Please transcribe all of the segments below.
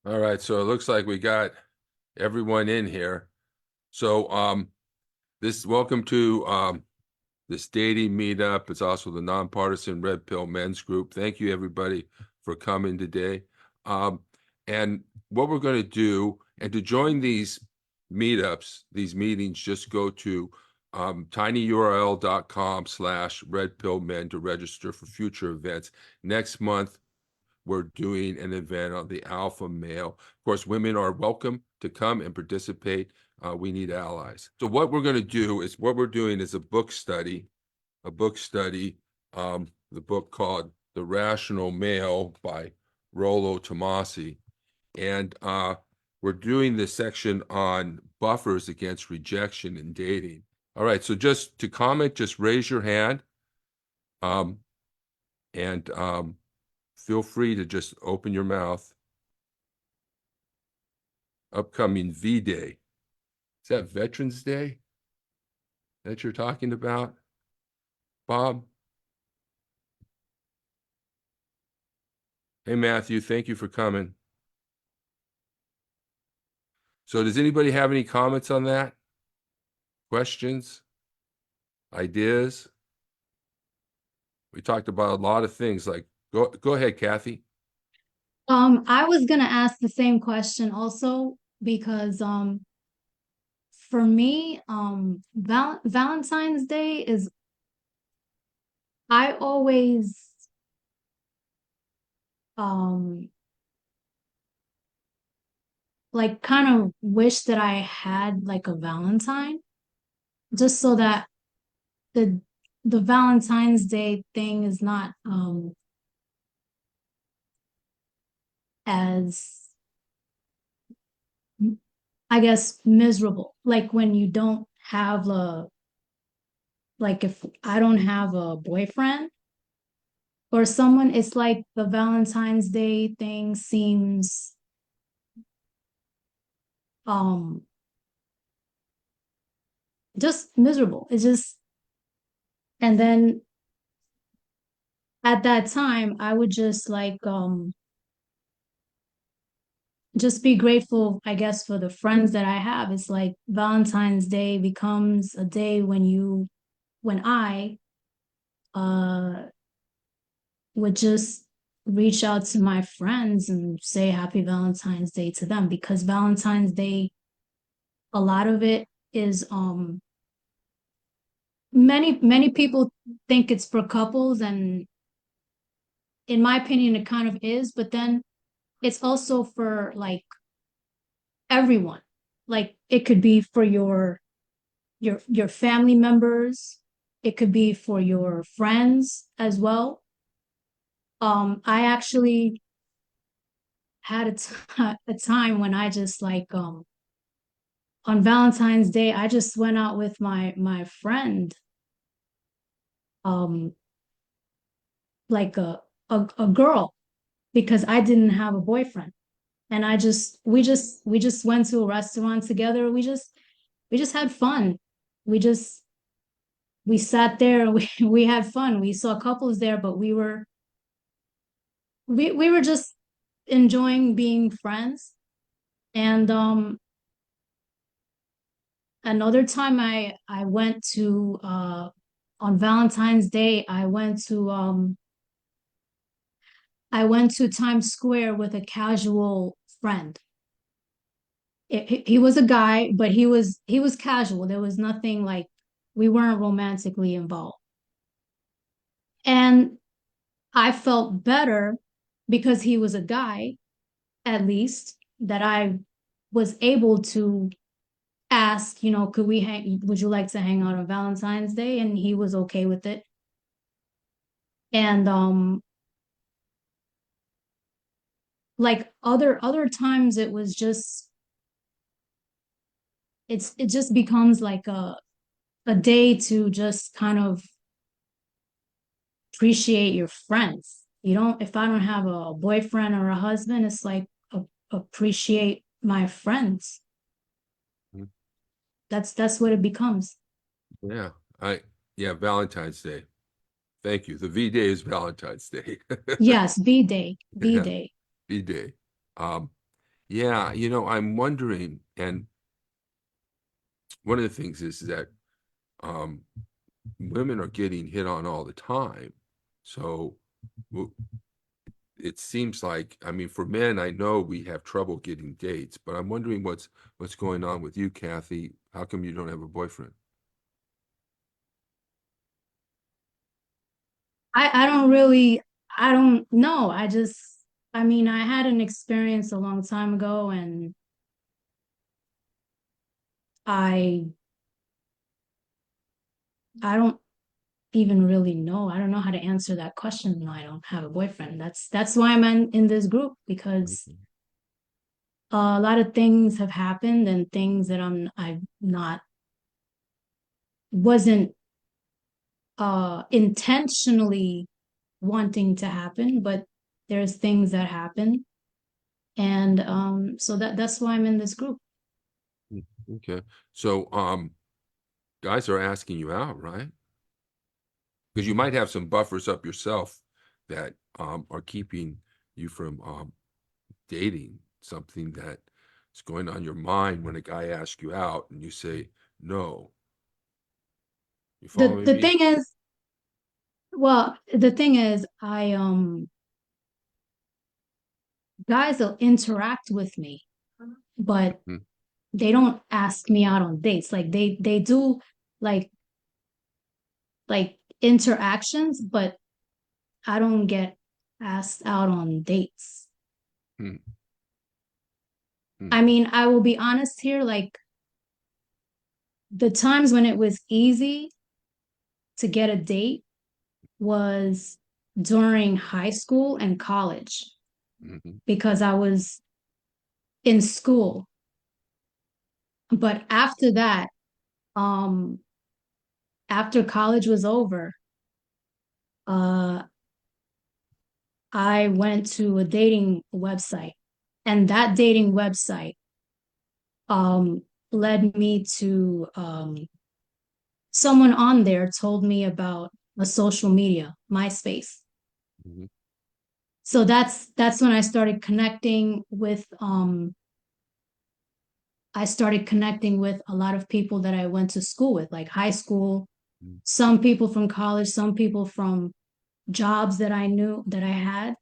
All right, so it looks like we got everyone in here. So welcome to this dating meetup. It's also the nonpartisan Red Pill Men's Group. Thank you everybody for coming today. And what we're going to do, and to join these meetups, these meetings, just go to tinyurl.com/redpillmen to register for future events. Next month, we're doing an event on the alpha male. Of course, women are welcome to come and participate. We need allies. So what we're going to do is what we're doing is a book study, the book called The Rational Male by Rollo Tomasi. And we're doing this section on buffers against rejection in dating. All right, so just to comment, just raise your hand. And feel free to just open your mouth. Upcoming V-Day. Is that Veterans Day that you're talking about, Bob? Hey, Matthew, thank you for coming. So does anybody have any comments on that? Questions? Ideas? We talked about a lot of things like, go ahead, Kathy. I was gonna ask the same question also because for me Valentine's Day is I always um like kind of wish that I had like a Valentine just so that the the Valentine's Day thing is not as I guess miserable, like when you don't have a like if I don't have a boyfriend or someone, it's like the Valentine's Day thing seems um just miserable. It's just, and then at that time I would just just be grateful, I guess, for the friends that I have. It's like Valentine's Day becomes a day when I uh would just reach out to my friends and say happy Valentine's Day to them, because Valentine's Day, a lot of it is many people think it's for couples, and in my opinion it kind of is, but then it's also for like everyone. Like it could be for your family members, it could be for your friends as well. I actually had a time when I just on Valentine's Day I just went out with my friend, um like a girl, because I didn't have a boyfriend. And we just went to a restaurant together. We just had fun. We just we sat there and we had fun. We saw couples there, but we were just enjoying being friends. And another time I went to on Valentine's Day, I went to Times Square with a casual friend. He was a guy, but he was casual. There was nothing like, we weren't romantically involved. And I felt better because he was a guy, at least, that I was able to ask, could we would you like to hang out on Valentine's Day? And he was okay with it. And like other times it was just, it just becomes like a day to just kind of appreciate your friends. You don't, if I don't have a boyfriend or a husband, it's like appreciate my friends. Mhm. That's what it becomes. Yeah, I yeah, Valentine's Day. Thank you. The V-Day is Valentine's Day. Yes, B day, B Yeah, day. V-Day. Um, Yeah, I'm wondering, and one of the things is that um, women are getting hit on all the time. So w- it seems like, I mean, for men, I know we have trouble getting dates, but I'm wondering what's going on with you, Kathy. How come you don't have a boyfriend? I don't really, I don't know. I mean, I had an experience a long time ago and I, I don't even really know. I don't know how to answer that question. No, I don't have a boyfriend. That's why I'm in this group because Okay. a lot of things have happened and things that I've not wasn't intentionally wanting to happen, but there's things that happen. And so that's why I'm in this group. Okay. So guys are asking you out, right? Because you might have some buffers up yourself that are keeping you from dating, something that is going on your mind when a guy asks you out and you say no. You The following the me? thing is, well, the thing is, I guys will interact with me, but Mhm. they don't ask me out on dates. Like they do like like interactions, but I don't get asked out on dates. Mhm. I Mhm. mean, I will be honest here, like the times when it was easy to get a date was during high school and college Mhm. because I was in school. But after that, um, after college was over, uh, I went to a dating website, and that dating website um, led me to someone on there told me about a social media, MySpace. Mhm. So that's when I started connecting with a lot of people that I went to school with, like high school, Mhm. some people from college, some people from jobs that I knew that I had.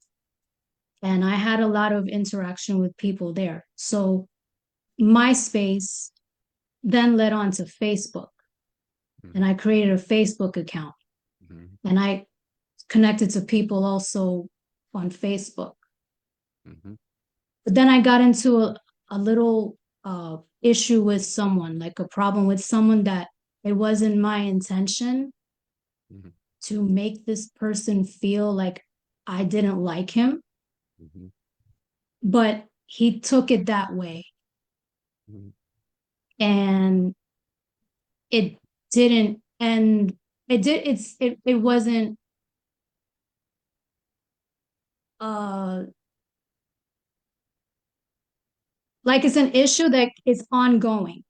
And I had a lot of interaction with people there. So MySpace then led on to Facebook. And Mhm. I created a Facebook account Mhm. and I connected to people also on Facebook. Mhm. But then I got into a little issue with someone, like a problem with someone that it wasn't my intention Mhm. to make this person feel like I didn't like him, Mhm. but he took it that way. Mhm. And it didn't and it wasn't uh like it's an issue that is ongoing.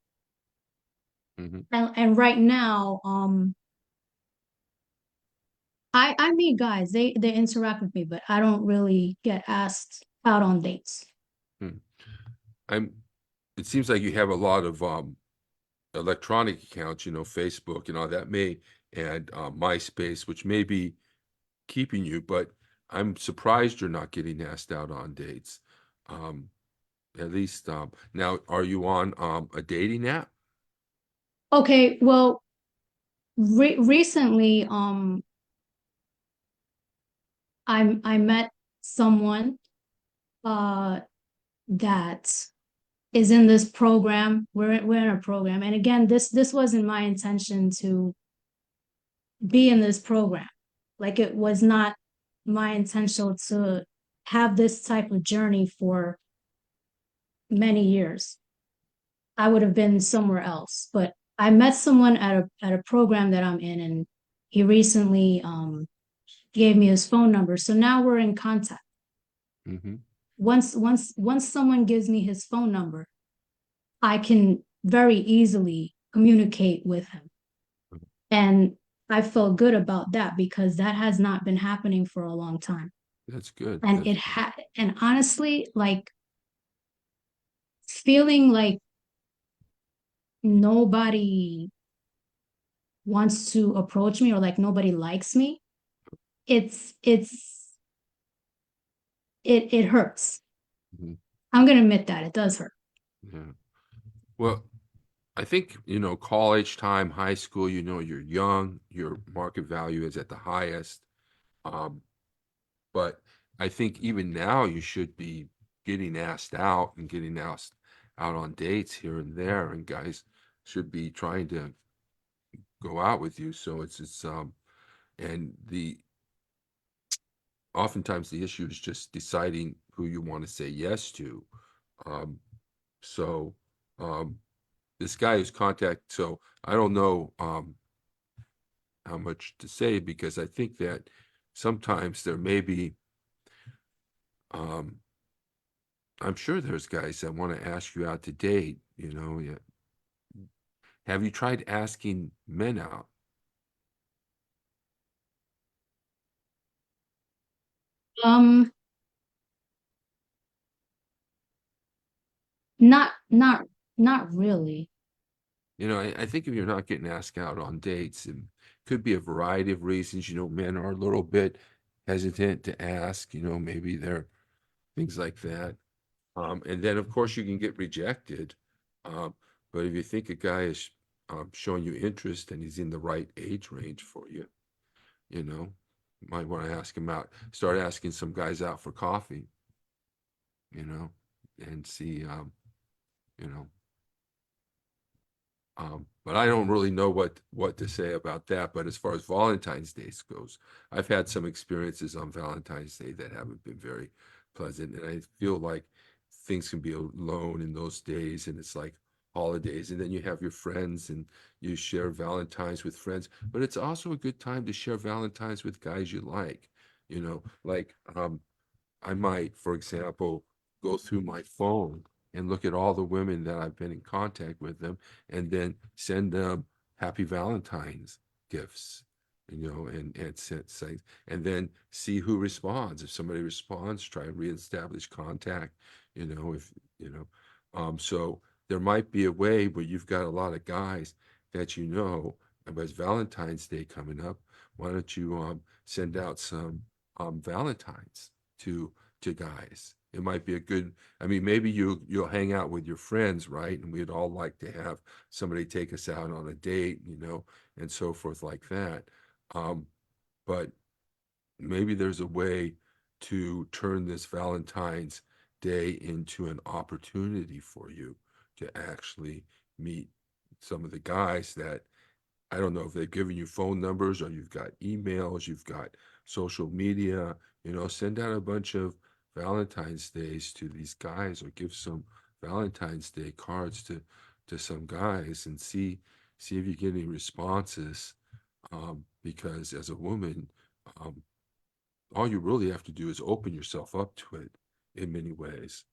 Mhm. And right now, I meet guys, they interact with me, but I don't really get asked out on dates. Mhm. I'm it seems like you have a lot of electronic accounts, Facebook and all that may and MySpace, which may be keeping you, but I'm surprised you're not getting asked out on dates. Um, at least now, are you on a dating app? Okay, well, recently, I met someone uh that is in this program. We're in a program, and again, this wasn't my intention to be in this program. Like it was not my intention to have this type of journey for many years. I would have been somewhere else. But I met someone at a program that I'm in, and he recently gave me his phone number. So now we're in contact. Mm-hmm. Once someone gives me his phone number, I can very easily communicate with him. And I felt good about that because that has not been happening for a long time. That's good. And That's good. and honestly, like feeling like nobody wants to approach me or like nobody likes me, it's it hurts. Mhm. I'm gonna admit that it does hurt. Yeah. Well, I think, college time, high school, you're young, your market value is at the highest. Um, but I think even now you should be getting asked out and getting asked out on dates here and there, and guys should be trying to go out with you. So and oftentimes the issue is just deciding who you want to say yes to. Um, so, um, this guy who's so I don't know, how much to say because I think that sometimes there may be, um, I'm sure there's guys that want to ask you out to date, yeah. Have you tried asking men out? Um, not really. I think if you're not getting asked out on dates, it could be a variety of reasons. Men are a little bit hesitant to ask, maybe they're things like that. And then of course you can get rejected. Um, but if you think a guy is showing you interest and he's in the right age range for you, you know, you might want to ask him out. Start asking some guys out for coffee, you know, and see, you know, but I don't really know what to say about that. But as far as Valentine's Day goes, I've had some experiences on Valentine's Day that haven't been very pleasant, and I feel like things can be alone in those days, and it's like holidays, and then you have your friends and you share Valentines with friends. But it's also a good time to share Valentines with guys you like, like I might, for example, go through my phone and look at all the women that I've been in contact with them and then send them happy Valentine's gifts, say, and then see who responds. If somebody responds, try and reestablish contact, if, so there might be a way where you've got a lot of guys that and with Valentine's Day coming up, why don't you send out some Valentines to guys. It might be a good, I mean, maybe you'll hang out with your friends, right? And we'd all like to have somebody take us out on a date, and so forth like that. Um, but maybe there's a way to turn this Valentine's Day into an opportunity for you to actually meet some of the guys that I don't know if they've given you phone numbers or you've got emails, you've got social media, send out a bunch of Valentine's Days to these guys or give some Valentine's Day cards to some guys and see if you get any responses. Because as a woman, um, all you really have to do is open yourself up to it in many ways.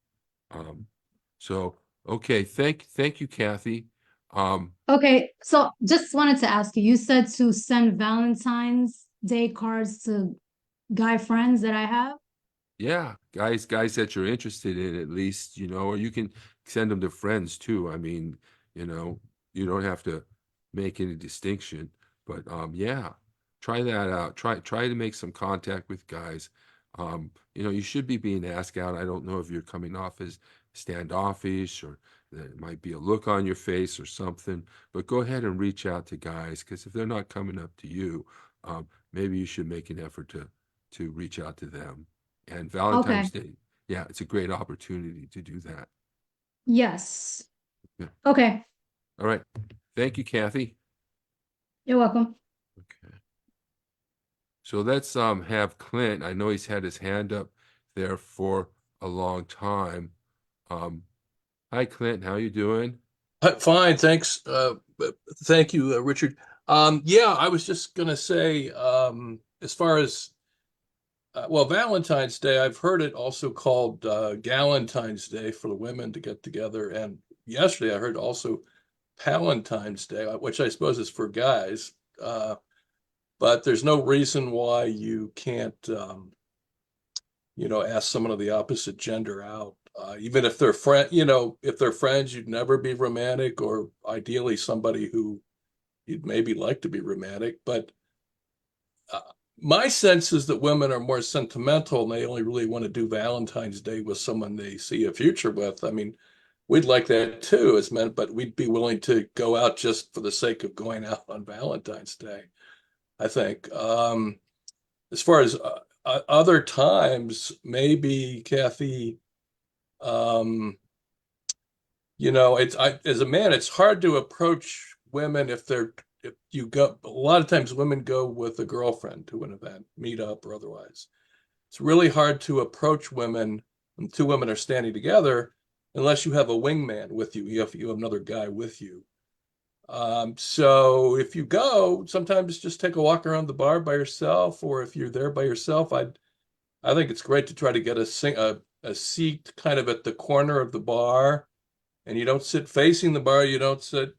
Um, so okay, thank you, Kathy. Um, Okay, so just wanted to ask you, you said to send Valentine's Day cards to guy friends that I have? Yeah, guys that you're interested in at least, or you can send them to friends too. I mean, you know, you don't have to make any distinction, but yeah, try that out. Try to make some contact with guys. You should be being asked out. I don't know if you're coming off as standoffish or there might be a look on your face or something, but go ahead and reach out to guys because if they're not coming up to you, maybe you should make an effort to reach out to them. And Valentine's Okay, Day, yeah, it's a great opportunity to do that. yes. Yeah. Okay, All right. Thank you, Kathy. you're welcome. Okay. So let's have Clint. I know he's had his hand up there for a long time. Um, Hi, Clint. How you doing? Fine, thanks. Thank you, Richard. Yeah, I was just gonna say, as far as well, Valentine's Day, I've heard it also called Galentine's Day for the women to get together, and yesterday I heard also Palentine's Day, which I suppose is for guys. But there's no reason why you can't, ask someone of the opposite gender out even if if they're friends, you'd never be romantic, or ideally somebody who you'd maybe like to be romantic. But uh, my sense is that women are more sentimental and they only really want to do Valentine's Day with someone they see a future with. I mean, we'd like that too as men, but we'd be willing to go out just for the sake of going out on Valentine's Day, I think. As far as other times, maybe Kathy, um, as a man, it's hard to approach women if you go. A lot of times, women go with a girlfriend to an event, meet up or otherwise. It's really hard to approach women when two women are standing together unless you have a wingman with you. You have another guy with you. So if you go, sometimes just take a walk around the bar by yourself, or if you're there by yourself, I think it's great to try to get a seat kind of at the corner of the bar, and you don't sit facing the bar, you don't sit,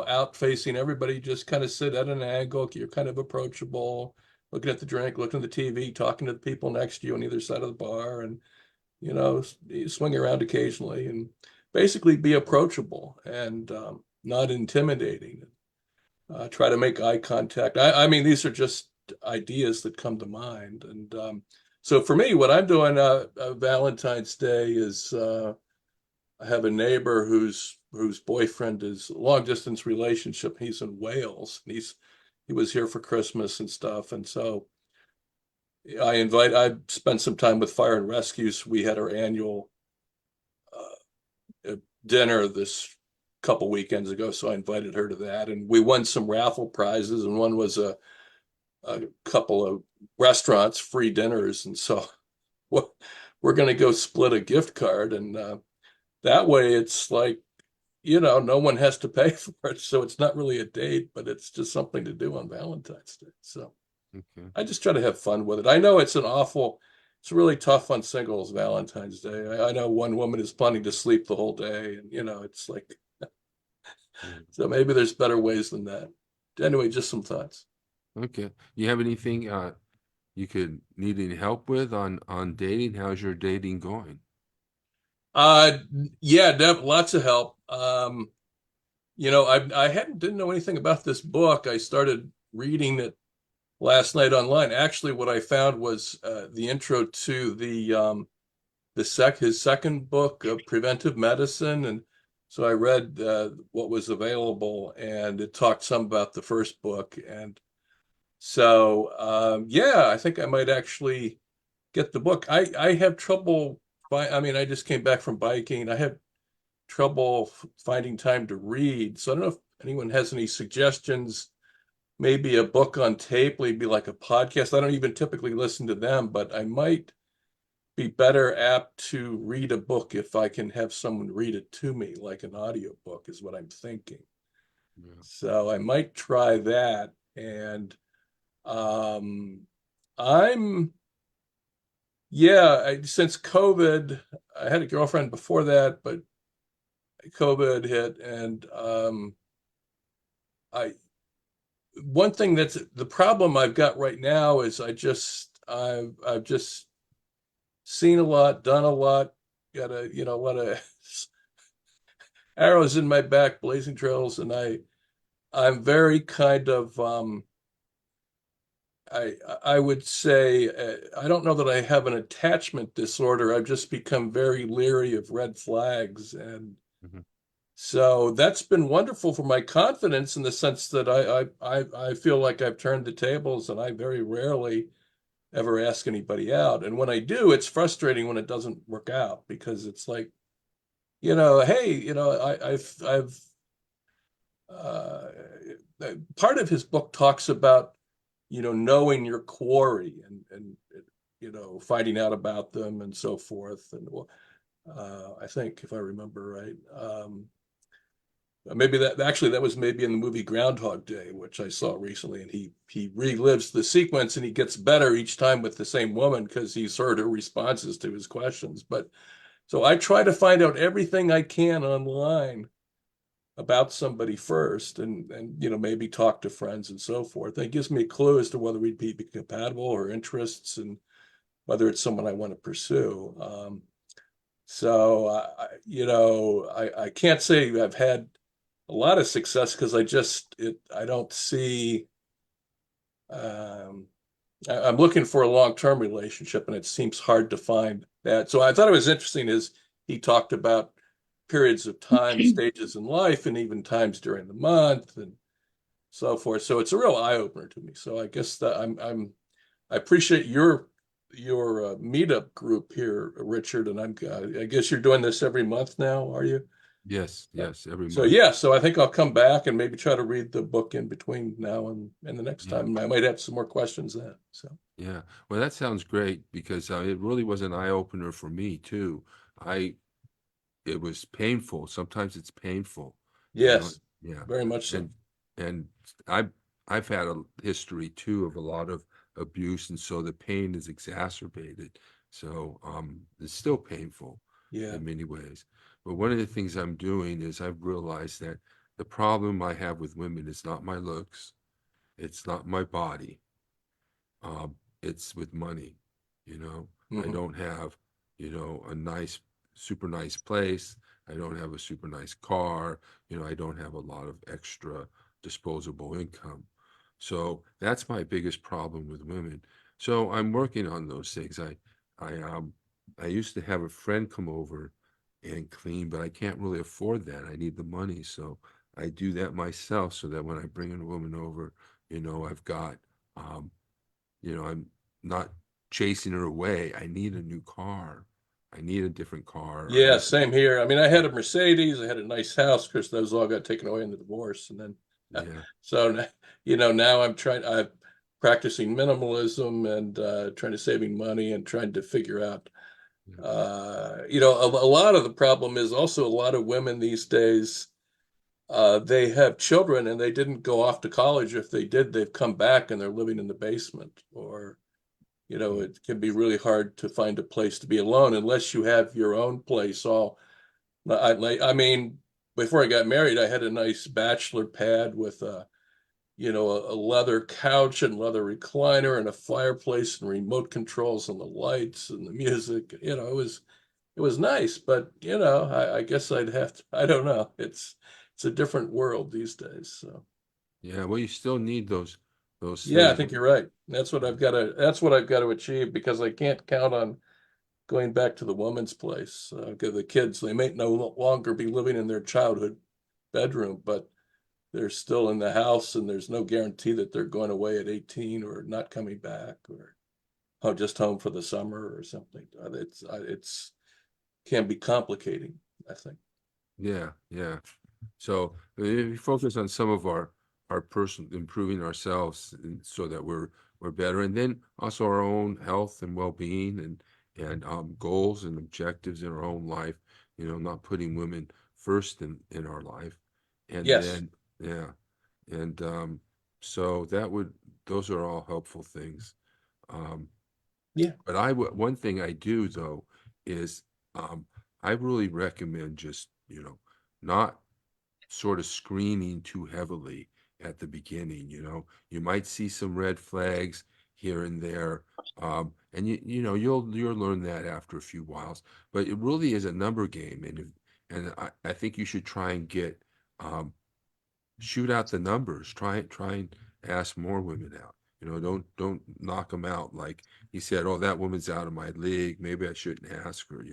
out facing everybody, you just kind of sit at an angle, you're kind of approachable, looking at the drink, looking at the TV, talking to the people next to you on either side of the bar, and you swing around occasionally and basically be approachable and not intimidating. Try to make eye contact. I mean, these are just ideas that come to mind. And so for me, what I'm doing Valentine's Day is I have a neighbor whose boyfriend is a long distance relationship. He's in Wales. And he was here for Christmas and stuff. And so I spent some time with Fire and Rescues. We had our annual dinner this couple weekends ago, so I invited her to that, and we won some raffle prizes, and one was a couple of restaurants, free dinners, and so we're going to go split a gift card, and that way it's like, no one has to pay for it, so it's not really a date, but it's just something to do on Valentine's Day. So Okay. I just try to have fun with it. I know it's really tough on singles Valentine's Day. I know one woman is planning to sleep the whole day, and it's like, so maybe there's better ways than that. Anyway, just some thoughts. Okay. You have anything you could need any help with on dating? How's your dating going? Uh, yeah, lots of help. I didn't know anything about this book. I started reading it last night online. Actually, what I found was the intro to his second book of preventive medicine, and so I read what was available, and it talked some about the first book, and so yeah, I think I might actually get the book. I have trouble. I mean, I just came back from biking. I have trouble finding time to read, so I don't know if anyone has any suggestions. Maybe a book on tape, maybe like a podcast. I don't even typically listen to them, but I might be better apt to read a book if I can have someone read it to me, like an audio book, is what I'm thinking. Yeah. So I might try that. And um, I'm, yeah, since COVID, I had a girlfriend before that, but COVID hit, and I one thing that's the problem I've got right now is I've just seen a lot, done a lot, got a lot of arrows in my back, blazing trails, and I'm very kind of I would say I don't know that I have an attachment disorder. I've just become very leery of red flags, and Mhm. so that's been wonderful for my confidence in the sense that I feel like I've turned the tables, and I very rarely ever ask anybody out. And when I do, it's frustrating when it doesn't work out because it's like, hey, I've uh, part of his book talks about, knowing your quarry and finding out about them and so forth. And I think if I remember right, maybe that was maybe in the movie Groundhog Day, which I saw recently, and he relives the sequence and he gets better each time with the same woman because he's heard her responses to his questions. But so I try to find out everything I can online about somebody first, and maybe talk to friends and so forth. That gives me a clue as to whether we'd be compatible or interests, and whether it's someone I want to pursue. So, I can't say I've had a lot of success because I don't see, um, I'm looking for a long-term relationship and it seems hard to find that. So I thought it was interesting as he talked about periods of time, stages in life, and even times during the month and so forth. So it's a real eye-opener to me. So I guess that I appreciate your meetup group here, Richard, and I guess you're doing this every month now, are you? Yes, yes, every So month. yeah, so I think I'll come back and maybe try to read the book in between now and the next Yeah, time. I might have some more questions then. So yeah. Well, that sounds great because it really was an eye opener for me too. I It was painful. Sometimes it's painful, you know. yes, Yeah, very much so. and and I've I've had a history too of a lot of abuse, and so the pain is exacerbated. So it's still painful Yeah. in many ways. But one of the things I'm doing is I've realized that the problem I have with women is not my looks, it's not my body, um, it's with money. You know, I Hmm. don't have, a nice, super nice place. I don't have a super nice car. I don't have a lot of extra disposable income. So that's my biggest problem with women. So I'm working on those things. I used to have a friend come over and clean, but I can't really afford that. I need the money. So I do that myself so that when I bring a woman over, I've got, um, I'm not chasing her away. I need a new car. I need a different car. I Yeah, need, same here. I mean, I had a Mercedes, I had a nice house because those all got taken away in the divorce, and then yeah, so now I'm practicing minimalism and trying to saving money and trying to figure out yeah, a lot of the problem is also a lot of women these days, they have children and they didn't go off to college. If they did, they've come back and they're living in the basement, or yeah, it can be really hard to find a place to be alone unless you have your own place. I mean, before I got married, I had a nice bachelor pad with a leather couch and leather recliner and a fireplace and remote controls and the lights and the music. It was nice, but I guess I'd have to. I don't know. It's a different world these days. So yeah. Well, you still need those yeah, I things. think you're right. That's what I've got to achieve because I can't count on going back to the woman's place. 'Cause the kids, they may no longer be living in their childhood bedroom, but they're still in the house, and there's no guarantee that they're going away at 18 or not coming back or just home for the summer or something. It's can be complicating, I think. Yeah, yeah. So if we focus on some of our person improving ourselves so that we're better, and then also our own health and well-being and goals and objectives in our own life, not putting women first in our life. And Yes. then yeah, and so those are all helpful things. Um, Yeah. but one thing I do though is um, I really recommend just, not sort of screening too heavily at the beginning. You might see some red flags here and there, and you'll learn that after a few whiles. But it really is a number game, and I think you should try and um, shoot out the numbers. Try and ask more women out. Don't knock them out like he said. Oh, that woman's out of my league. Maybe I shouldn't ask her.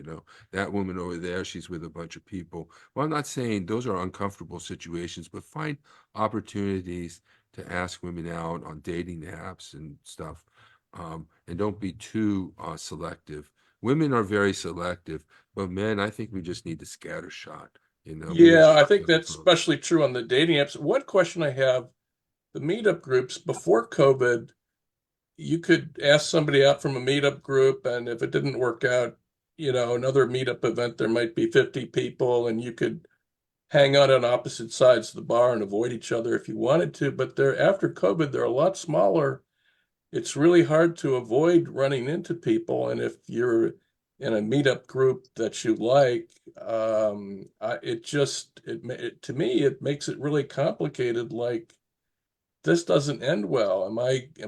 That woman over there, she's with a bunch of people. Well, I'm not saying those are uncomfortable situations, but find opportunities to ask women out on dating apps and stuff, and don't be too selective. Women are very selective, but men, I think we just need to scatter shot. Maybe a Yeah, I think shotgun that's approach. especially true on the dating apps. One question I have, the meetup groups before COVID, you could ask somebody out from a meetup group, and if it didn't work out, another meetup event, there might be 50 people, and you could hang out on opposite sides of the bar and avoid each other if you wanted to. But after COVID, they're a lot smaller. It's really hard to avoid running into people. And if you're in a meetup group that you like, to me, it makes it really complicated. Like, this doesn't end well. Am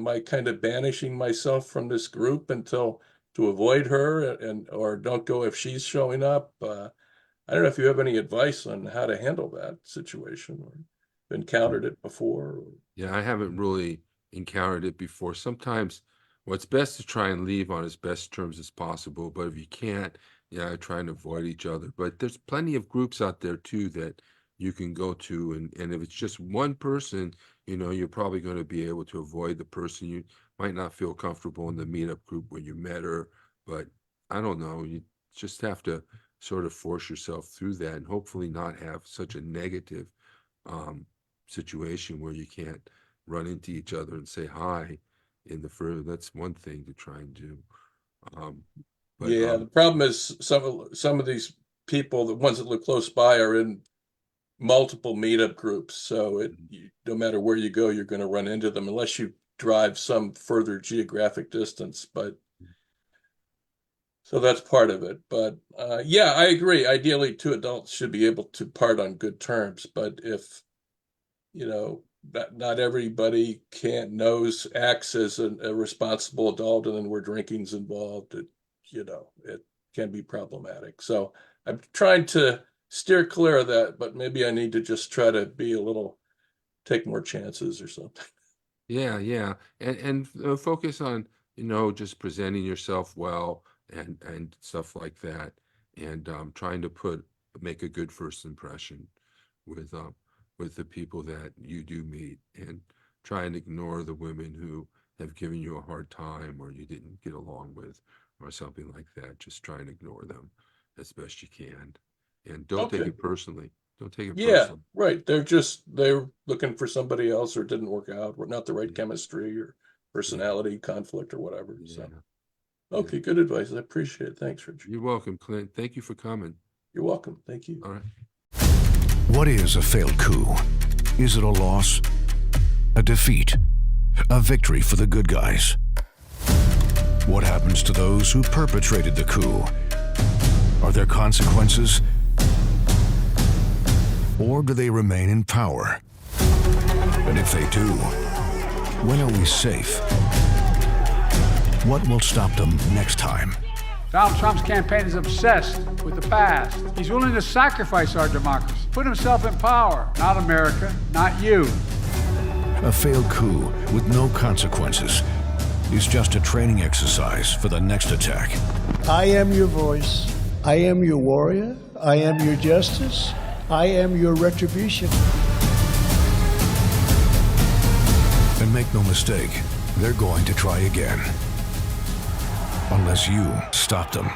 I kind of banishing myself from this group until to avoid her and or don't go if she's showing up? I don't know if you have any advice on how to handle that situation or encountered it before. Yeah, I haven't really encountered it before. Sometimes, well, it's best to try and leave on as best terms as possible. But if you can't, yeah, try and avoid each other. But there's plenty of groups out there too that you can go to, and if it's just one person, you're probably going to be able to avoid the person. You might not feel comfortable in the meetup group when you met her, but I don't know. You just have to sort of force yourself through that, and hopefully not have such a negative situation where you can't run into each other and say hi in the further. That's one thing to try and do. But Yeah, the problem is some of these people, the ones that live close by, are in multiple meetup groups. So no matter where you go, you're going to run into them unless you drive some further geographic distance. But so that's part of it. But yeah, I agree. Ideally, two adults should be able to part on good terms. But if not everybody acts as a responsible adult, and then where drinking's involved, it can be problematic. So I'm trying to steer clear of that, but maybe I need to just try to take more chances or something. yeah, and focus on just presenting yourself well and stuff like that, and trying to make a good first impression with the people that you do meet, and try and ignore the women who have given you a hard time or you didn't get along with or something like that. Just try and ignore them as best you can, and don't take Okay. it personally. Don't take it Yeah, personally. right. They're looking for somebody else, or it didn't work out, or not the right chemistry or personality conflict or whatever. Yeah. So, okay, good advice. I appreciate it. Thanks, Richard. You're welcome, Clint. Thank you for coming. You're welcome. Thank you. All right. What is a failed coup? Is it a loss? A defeat? A victory for the good guys? What happens to those who perpetrated the coup? Are there consequences? Or do they remain in power? And if they do, when are we safe? What will stop them next time? Donald Trump's campaign is obsessed with the past. He's willing to sacrifice our democracy, put himself in power. Not America, not you. A failed coup with no consequences is just a training exercise for the next attack. I am your voice. I am your warrior. I am your justice. I am your retribution. And make no mistake, they're going to try again. Unless you stop them.